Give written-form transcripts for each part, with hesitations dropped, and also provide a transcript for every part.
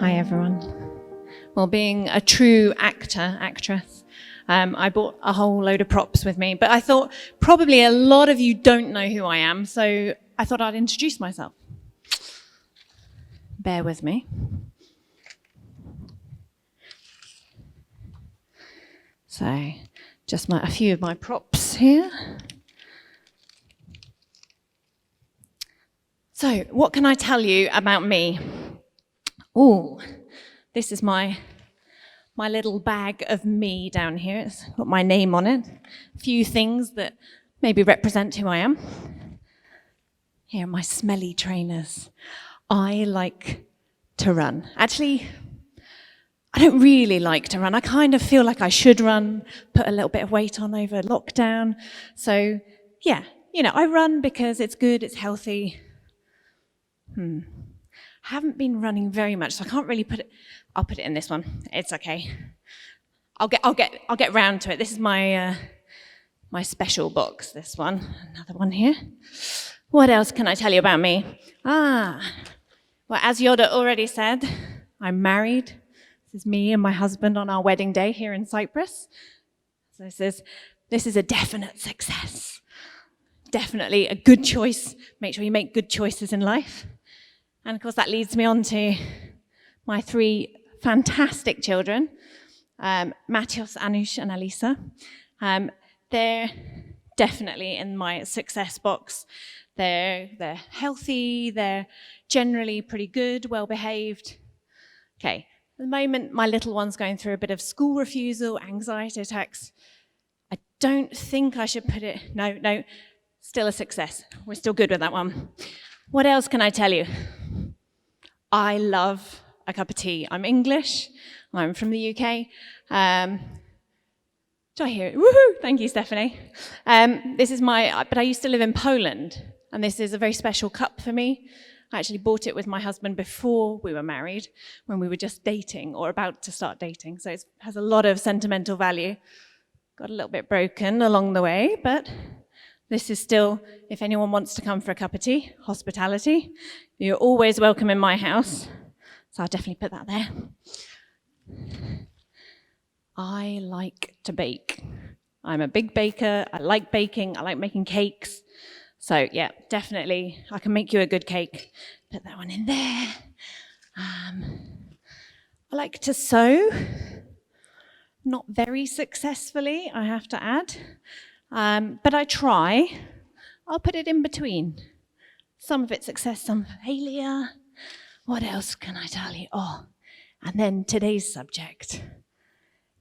Hi everyone. Well, being a true actress, I bought a whole load of props with me, but I thought probably a lot of you don't know who I am, so I thought I'd introduce myself. Bear with me. So, just a few of my props here. So, what can I tell you about me? Oh, this is my little bag of me down here. It's got my name on it. A few things that maybe represent who I am. Here are my smelly trainers. I like to run. Actually, I don't really like to run. I kind of feel like I should run, put a little bit of weight on over lockdown. So, yeah, I run because it's good, it's healthy. I haven't been running very much, so I can't really put it. I'll put it in this one. It's okay. I'll get round to it. This is my special box. This one, another one here. What else can I tell you about me? Well, as Yoda already said, I'm married. This is me and my husband on our wedding day here in Cyprus. So this is a definite success. Definitely a good choice. Make sure you make good choices in life. And of course, that leads me on to my three fantastic children, Matthias, Anush, and Alisa. They're definitely in my success box. They're healthy, they're generally pretty good, well-behaved. Okay, at the moment, my little one's going through a bit of school refusal, anxiety attacks. I don't think I should put it, no, still a success. We're still good with that one. What else can I tell you? I love a cup of tea. I'm English. I'm from the UK. Do I hear it? Woohoo! Thank you, Stephanie. But I used to live in Poland, and this is a very special cup for me. I actually bought it with my husband before we were married, when we were just dating or about to start dating. So it has a lot of sentimental value. Got a little bit broken along the way, but this is still, if anyone wants to come for a cup of tea, hospitality, you're always welcome in my house. So I'll definitely put that there. I like to bake. I'm a big baker. I like baking. I like making cakes. So yeah, definitely, I can make you a good cake. Put that one in there. I like to sew. Not very successfully, I have to add. But I try. I'll put it in between. Some of it's success, some failure. What else can I tell you? Oh, and then today's subject,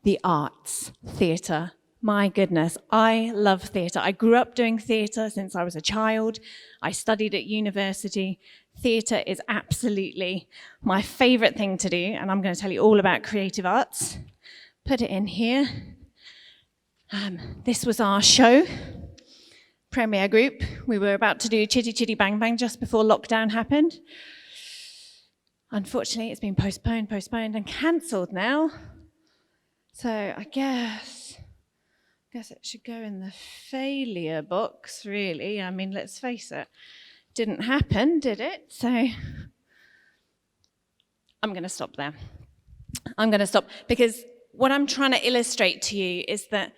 the arts, theatre. My goodness, I love theatre. I grew up doing theatre since I was a child. I studied at university. Theatre is absolutely my favourite thing to do, and I'm going to tell you all about creative arts. Put it in here. This was our show, premiere group. We were about to do Chitty Chitty Bang Bang just before lockdown happened. Unfortunately, it's been postponed and cancelled now. So I guess it should go in the failure box, really. I mean, let's face it, didn't happen, did it? So I'm going to stop there. I'm going to stop because what I'm trying to illustrate to you is that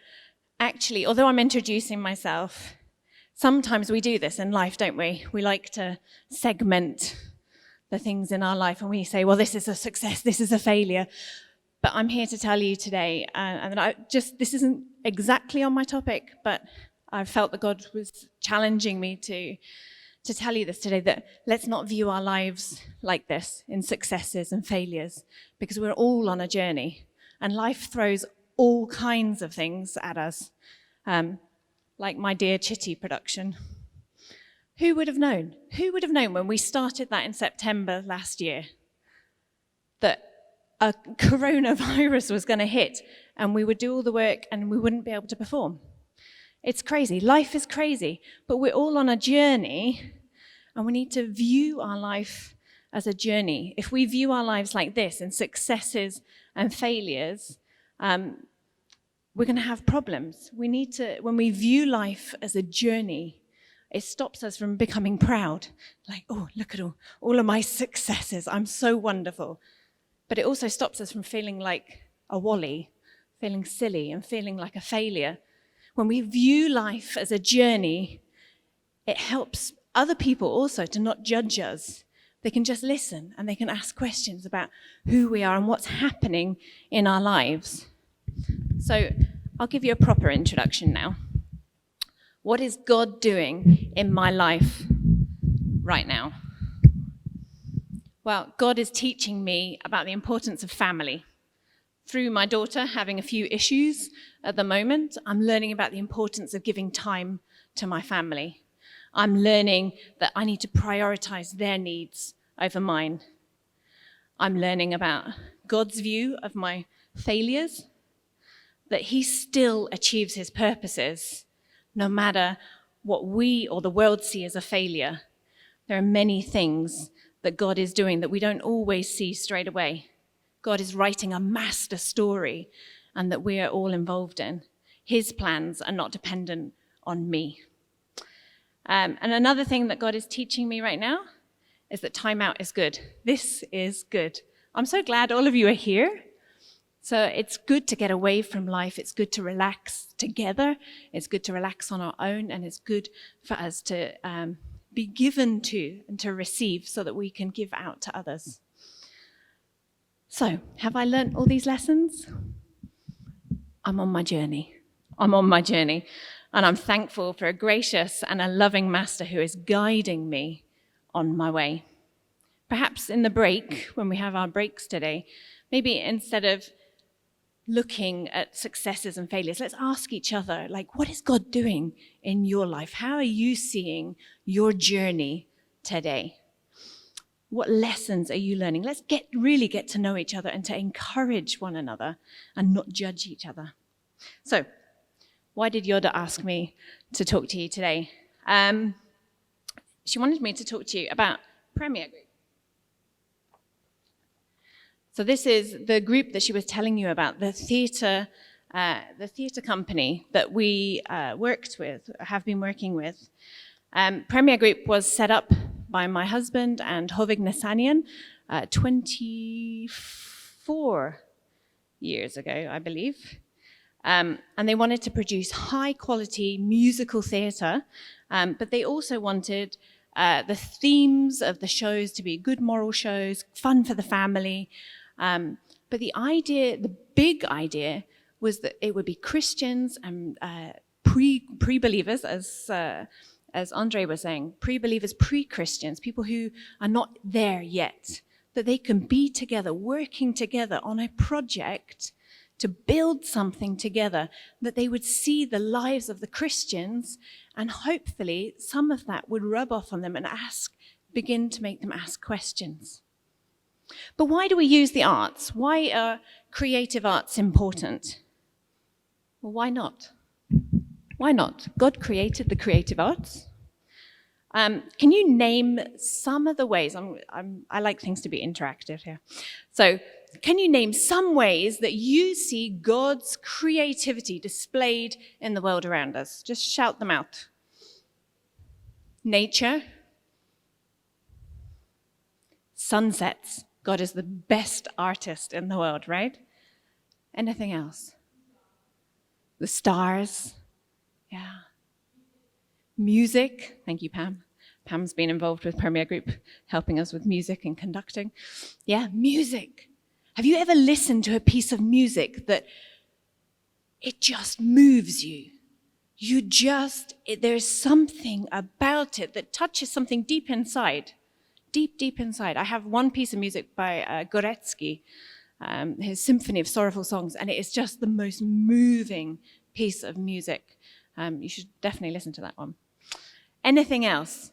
actually, although I'm introducing myself, sometimes we do this in life, don't we? We like to segment the things in our life and we say, well, this is a success, this is a failure. But I'm here to tell you today, and this isn't exactly on my topic, but I felt that God was challenging me to tell you this today, that let's not view our lives like this, in successes and failures, because we're all on a journey, and life throws all kinds of things at us, like my Dear Chitty production. Who would have known? Who would have known when we started that in September last year that a coronavirus was going to hit and we would do all the work and we wouldn't be able to perform? It's crazy. Life is crazy, but we're all on a journey and we need to view our life as a journey. If we view our lives like this, in successes and failures, we're going to have problems. We need to, when we view life as a journey, it stops us from becoming proud. Like, oh, look at all of my successes. I'm so wonderful. But it also stops us from feeling like a wally, feeling silly and feeling like a failure. When we view life as a journey, it helps other people also to not judge us. They can just listen and they can ask questions about who we are and what's happening in our lives. So I'll give you a proper introduction now. What is God doing in my life right now? Well, God is teaching me about the importance of family. Through my daughter having a few issues at the moment, I'm learning about the importance of giving time to my family. I'm learning that I need to prioritize their needs over mine. I'm learning about God's view of my failures, that he still achieves his purposes, no matter what we or the world see as a failure. There are many things that God is doing that we don't always see straight away. God is writing a master story and that we are all involved in. His plans are not dependent on me. And another thing that God is teaching me right now is that time out is good. This is good. I'm so glad all of you are here. So it's good to get away from life. It's good to relax together. It's good to relax on our own. And it's good for us to be given to and to receive so that we can give out to others. So, have I learnt all these lessons? I'm on my journey. I'm on my journey. And I'm thankful for a gracious and a loving master who is guiding me on my way. Perhaps in the break, when we have our breaks today, maybe instead of looking at successes and failures, let's ask each other, like, what is God doing in your life? How are you seeing your journey today? What lessons are you learning? Let's really get to know each other and to encourage one another and not judge each other. So, why did Yoda ask me to talk to you today? She wanted me to talk to you about Premier Group. So this is the group that she was telling you about, the theatre company that we have been working with. Premier Group was set up by my husband and Hovig Nasanian 24 years ago, I believe. And they wanted to produce high-quality musical theatre, but they also wanted the themes of the shows to be good moral shows, fun for the family. But the big idea was that it would be Christians and pre-believers, as Andre was saying, pre-believers, pre-Christians, people who are not there yet, that they can be together, working together on a project to build something together, that they would see the lives of the Christians, and hopefully some of that would rub off on them and begin to make them ask questions. But why do we use the arts? Why are creative arts important? Well, why not? Why not? God created the creative arts. Can you name some of the ways? I like things to be interactive here. So, can you name some ways that you see God's creativity displayed in the world around us? Just shout them out. Nature. Sunsets. God is the best artist in the world, right? Anything else? The stars. Yeah. Music. Thank you, Pam. Pam's been involved with Premier Group, helping us with music and conducting. Yeah, music. Have you ever listened to a piece of music that it just moves you? There's something about it that touches something deep inside. Deep inside. I have one piece of music by Gorecki, his Symphony of Sorrowful Songs, and it is just the most moving piece of music. You should definitely listen to that one. Anything else?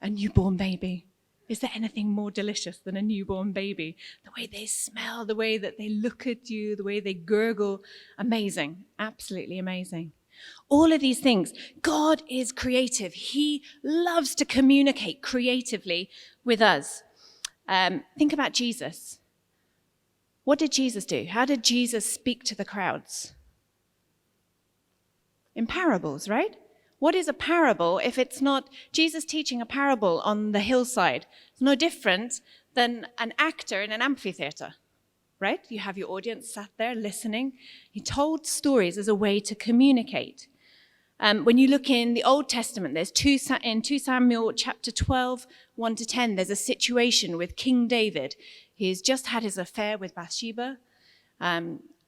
A newborn baby. Is there anything more delicious than a newborn baby? The way they smell, the way that they look at you, the way they gurgle. Amazing. Absolutely amazing. All of these things. God is creative. He loves to communicate creatively with us. Think about Jesus. What did Jesus do? How did Jesus speak to the crowds? In parables, right? What is a parable if it's not Jesus teaching a parable on the hillside? It's no different than an actor in an amphitheater, right? You have your audience sat there listening. He told stories as a way to communicate. When you look in the Old Testament, there's in 2 Samuel chapter 12, 1-10, there's a situation with King David. He's just had his affair with Bathsheba,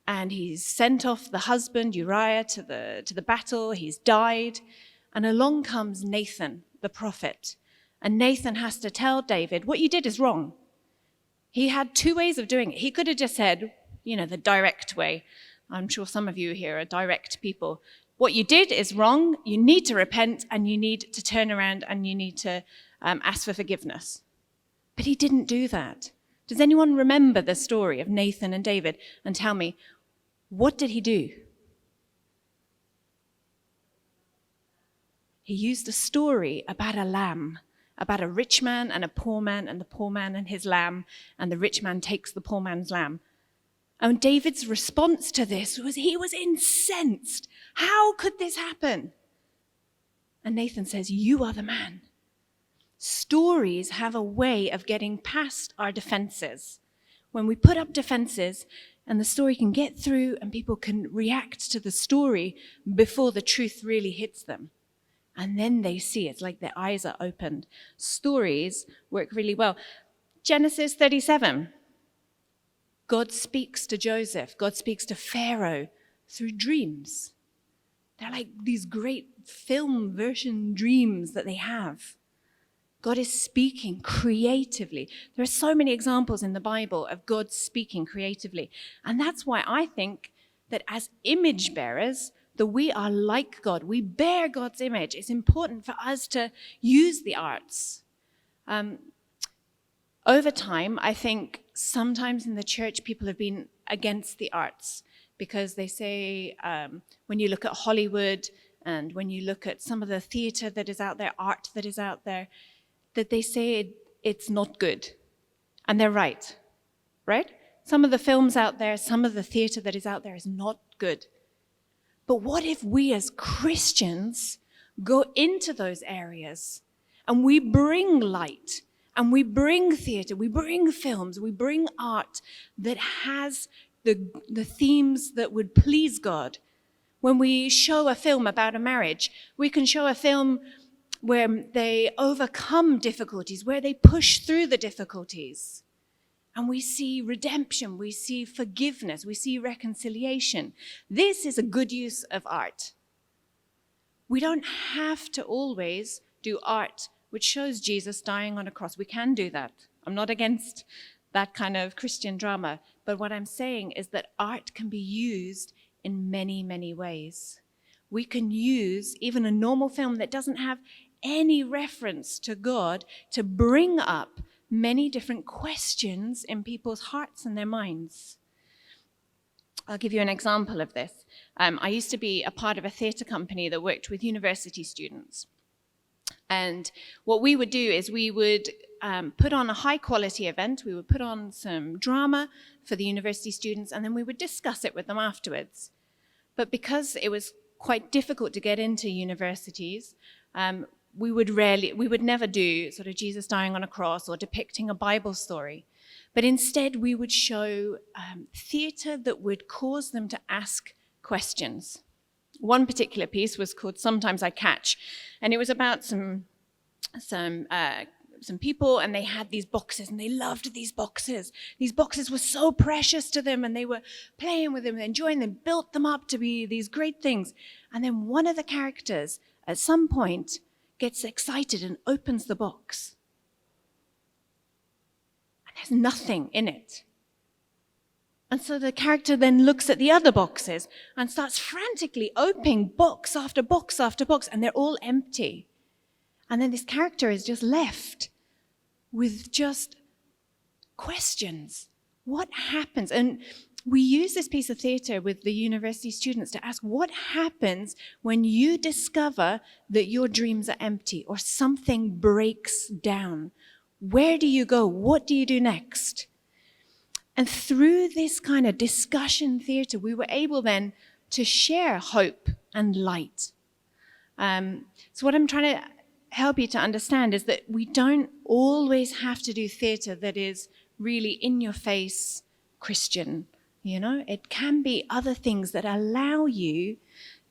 and he's sent off the husband, Uriah, to the battle. He's died. And along comes Nathan, the prophet. And Nathan has to tell David, what you did is wrong. He had two ways of doing it. He could have just said, the direct way. I'm sure some of you here are direct people. What you did is wrong. You need to repent, and you need to turn around, and you need to ask for forgiveness. But he didn't do that. Does anyone remember the story of Nathan and David? And tell me, what did he do? He used a story about a lamb, about a rich man and a poor man, and the poor man and his lamb, and the rich man takes the poor man's lamb. And David's response to this was he was incensed. How could this happen? And Nathan says, you are the man. Stories have a way of getting past our defenses. When we put up defenses, and the story can get through, and people can react to the story before the truth really hits them. And then they see, it's like their eyes are opened. Stories work really well. Genesis 37. God speaks to Joseph. God speaks to Pharaoh through dreams. They're like these great film version dreams that they have. God is speaking creatively. There are so many examples in the Bible of God speaking creatively. And that's why I think that as image bearers, that we are like God. We bear God's image. It's important for us to use the arts. Over time, I think sometimes in the church, people have been against the arts because they say, when you look at Hollywood and when you look at some of the theater that is out there, art that is out there, that they say it's not good. And they're right? Some of the films out there, some of the theater that is out there is not good. But what if we as Christians go into those areas and we bring light and we bring theater, we bring films, we bring art that has the themes that would please God? When we show a film about a marriage, we can show a film where they overcome difficulties, where they push through the difficulties. And we see redemption, we see forgiveness, we see reconciliation. This is a good use of art. We don't have to always do art which shows Jesus dying on a cross. We can do that. I'm not against that kind of Christian drama. But what I'm saying is that art can be used in many, many ways. We can use even a normal film that doesn't have any reference to God to bring up many different questions in people's hearts and their minds. I'll give you an example of this. I used to be a part of a theatre company that worked with university students. And what we would do is we would put on a high-quality event. We would put on some drama for the university students, and then we would discuss it with them afterwards. But because it was quite difficult to get into universities, we would never do sort of Jesus dying on a cross or depicting a Bible story. But instead, we would show theatre that would cause them to ask questions. One particular piece was called Sometimes I Catch, and it was about some people, and they had these boxes, and they loved these boxes. These boxes were so precious to them, and they were playing with them, enjoying them, built them up to be these great things. And then one of the characters, at some point, gets excited and opens the box. And there's nothing in it. And so the character then looks at the other boxes and starts frantically opening box after box after box, and they're all empty. And then this character is just left with just questions. What happens? And we use this piece of theatre with the university students to ask, what happens when you discover that your dreams are empty or something breaks down? Where do you go? What do you do next? And through this kind of discussion theatre, we were able then to share hope and light. So what I'm trying to help you to understand is that we don't always have to do theatre that is really in your face Christian, you know? It can be other things that allow you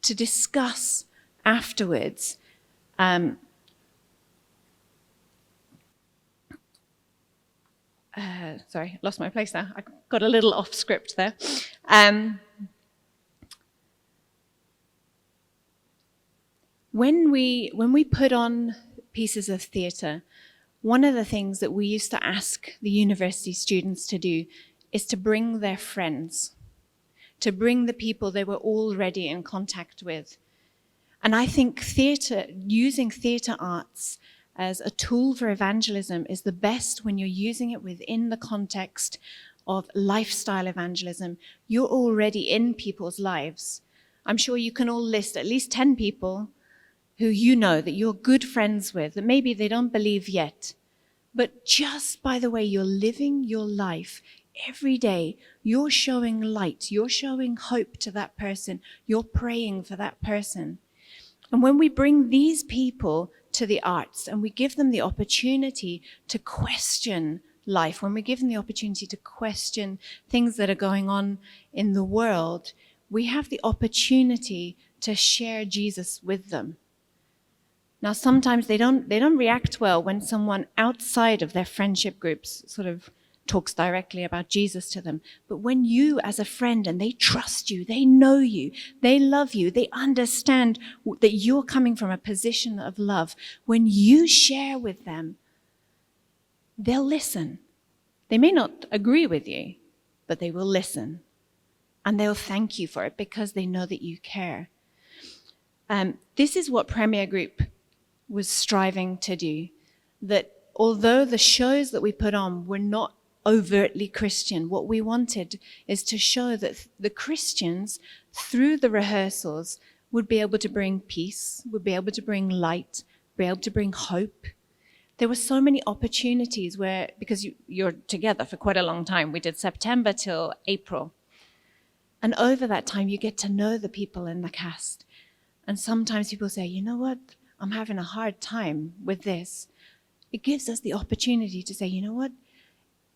to discuss afterwards. Sorry, lost my place there. I got a little off script there. When we put on pieces of theatre, one of the things that we used to ask the university students to do is to bring their friends, to bring the people they were already in contact with. And I think theatre, using theatre arts as a tool for evangelism is the best when you're using it within the context of lifestyle evangelism. You're already in people's lives. I'm sure you can all list at least 10 people who you know that you're good friends with, that maybe they don't believe yet. But just by the way you're living your life every day, you're showing light, you're showing hope to that person, you're praying for that person. And when we bring these people to the arts and we give them the opportunity to question life, when we give them the opportunity to question things that are going on in the world, we have the opportunity to share Jesus with them. Now, sometimes they don't react well when someone outside of their friendship groups sort of talks directly about Jesus to them. But when you, as a friend, and they trust you, they know you, they love you, they understand that you're coming from a position of love, when you share with them, they'll listen. They may not agree with you, but they will listen. And they'll thank you for it because they know that you care. This is what Premier Group was striving to do, that although the shows that we put on were not overtly Christian, what we wanted is to show that the Christians, through the rehearsals, would be able to bring peace, would be able to bring light, be able to bring hope. There were so many opportunities where, because you're together for quite a long time, we did September till April. And over that time, you get to know the people in the cast. And sometimes people say, you know what? I'm having a hard time with this. It gives us the opportunity to say, you know what?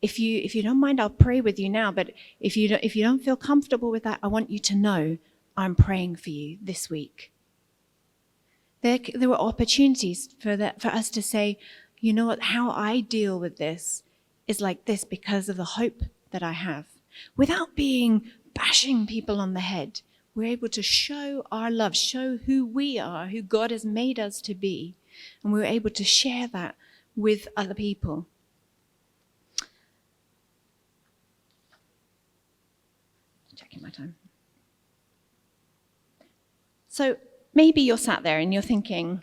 If you don't mind, I'll pray with you now. But if you don't feel comfortable with that, I want you to know I'm praying for you this week. There were opportunities for us to say, you know what? How I deal with this is like this because of the hope that I have, without being bashing people on the head. We're able to show our love, show who we are, who God has made us to be. And we're able to share that with other people. Checking my time. So maybe you're sat there and you're thinking,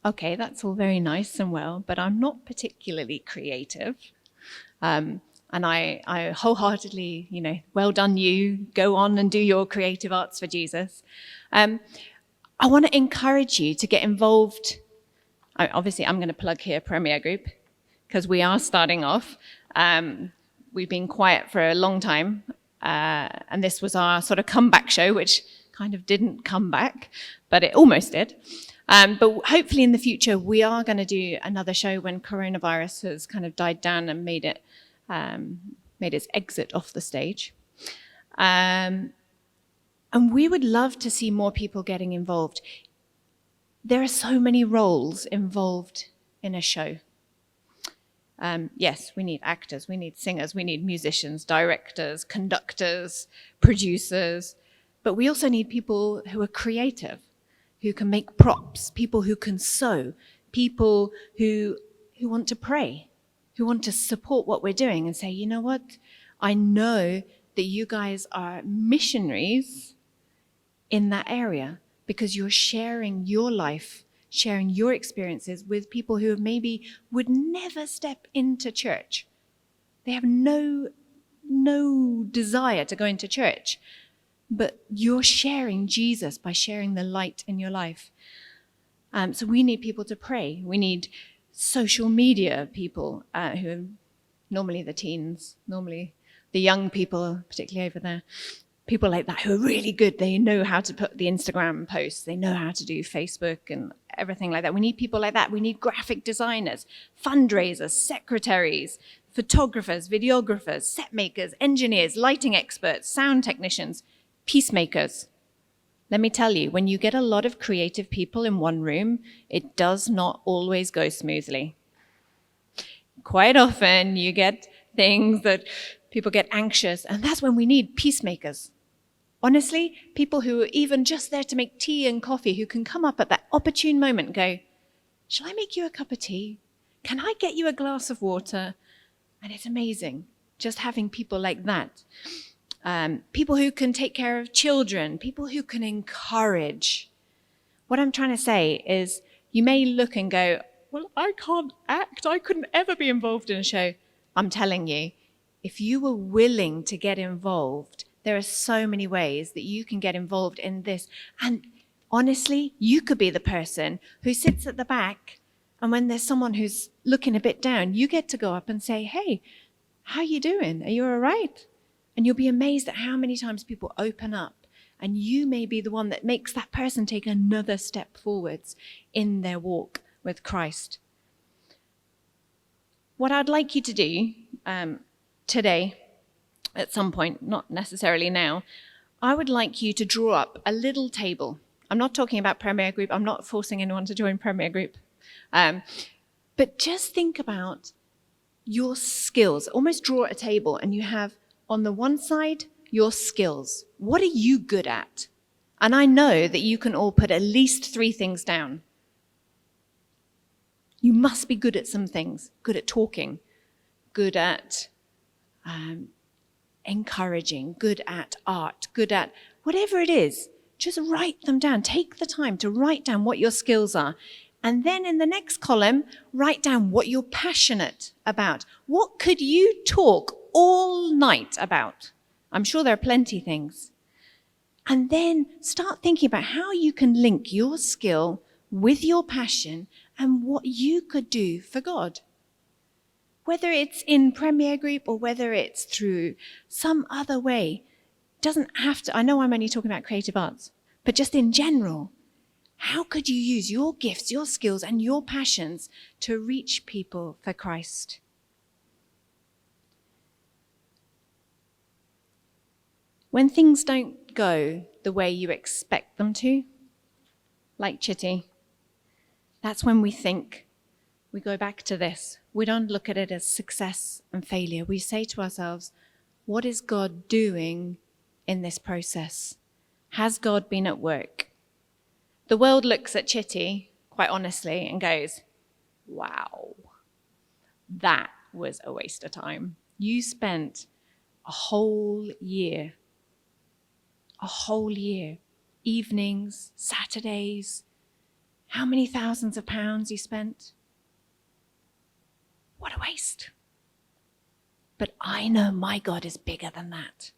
okay, that's all very nice and well, but I'm not particularly creative. And I wholeheartedly, well done you, go on and do your creative arts for Jesus. I want to encourage you to get involved. Obviously, I'm going to plug here Premier Group, because we are starting off. We've been quiet for a long time, and this was our sort of comeback show, which kind of didn't come back, but it almost did. But hopefully in the future, we are going to do another show when coronavirus has kind of died down and made its exit off the stage. And we would love to see more people getting involved. There are so many roles involved in a show. Yes, we need actors, we need singers, we need musicians, directors, conductors, producers, but we also need people who are creative, who can make props, people who can sew, people who want to pray, who want to support what we're doing and say, you know what, I know that you guys are missionaries in that area because you're sharing your life, sharing your experiences with people who maybe would never step into church. They have no desire to go into church, but you're sharing Jesus by sharing the light in your life. So we need people to pray. We need social media people who are normally the teens, normally the young people, particularly over there. People like that who are really good. They know how to put the Instagram posts. They know how to do Facebook and everything like that. We need people like that. We need graphic designers, fundraisers, secretaries, photographers, videographers, set makers, engineers, lighting experts, sound technicians, peacemakers. Let me tell you, when you get a lot of creative people in one room, it does not always go smoothly. Quite often you get things that people get anxious, and that's when we need peacemakers. Honestly, people who are even just there to make tea and coffee, who can come up at that opportune moment and go, shall I make you a cup of tea? Can I get you a glass of water? And it's amazing just having people like that. People who can take care of children, people who can encourage. What I'm trying to say is you may look and go, well, I can't act. I couldn't ever be involved in a show. I'm telling you, if you were willing to get involved, there are so many ways that you can get involved in this. And honestly, you could be the person who sits at the back, and when there's someone who's looking a bit down, you get to go up and say, hey, how you doing? Are you all right? And you'll be amazed at how many times people open up, and you may be the one that makes that person take another step forwards in their walk with Christ. What I'd like you to do today, at some point, not necessarily now, I would like you to draw up a little table. I'm not talking about Premier Group. I'm not forcing anyone to join Premier Group. But just think about your skills. Almost draw a table, and you have on the one side your skills. What are you good at? And I know that you can all put at least 3 things down. You must be good at some things. Good at talking, good at encouraging, good at art, good at whatever it is. Just write them down. Take the time to write down what your skills are. And then in the next column, write down what you're passionate about. What could you talk all night about? I'm sure there are plenty of things. And then start thinking about how you can link your skill with your passion and what you could do for God. Whether it's in Premier Group or whether it's through some other way, doesn't have to. I know I'm only talking about creative arts, but just in general, how could you use your gifts, your skills, and your passions to reach people for Christ? When things don't go the way you expect them to, like Chitty, that's when we go back to this. We don't look at it as success and failure. We say to ourselves, what is God doing in this process? Has God been at work? The world looks at Chitty, quite honestly, and goes, wow, that was a waste of time. You spent a whole year, evenings, Saturdays. How many thousands of pounds you spent? What a waste. But I know my God is bigger than that.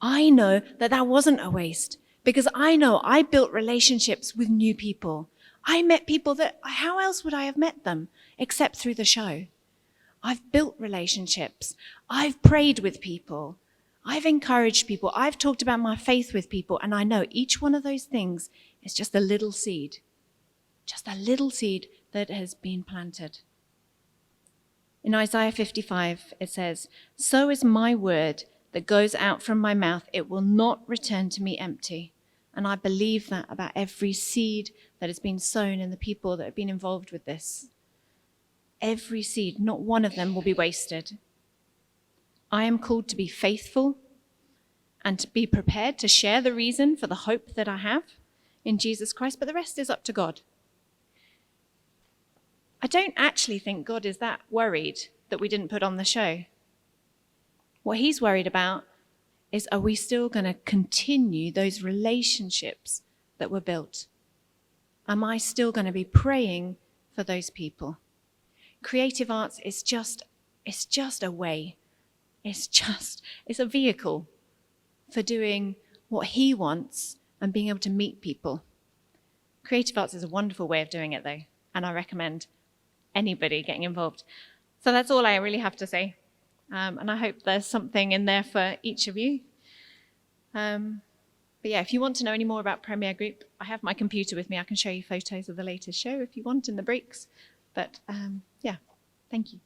I know that that wasn't a waste because I know I built relationships with new people. I met people that, how else would I have met them except through the show? I've built relationships. I've prayed with people. I've encouraged people. I've talked about my faith with people. And I know each one of those things is just a little seed that has been planted. In Isaiah 55, it says, "So is my word that goes out from my mouth. It will not return to me empty." And I believe that about every seed that has been sown in the people that have been involved with this. Every seed, not one of them will be wasted. I am called to be faithful and to be prepared to share the reason for the hope that I have in Jesus Christ, but the rest is up to God. I don't actually think God is that worried that we didn't put on the show. What he's worried about is, are we still going to continue those relationships that were built? Am I still going to be praying for those people? Creative arts is just a way. It's a vehicle for doing what he wants and being able to meet people. Creative arts is a wonderful way of doing it, though, and I recommend anybody getting involved. So that's all I really have to say. And I hope there's something in there for each of you. But yeah, if you want to know any more about Premier Group, I have my computer with me. I can show you photos of the latest show if you want in the breaks. But yeah, thank you.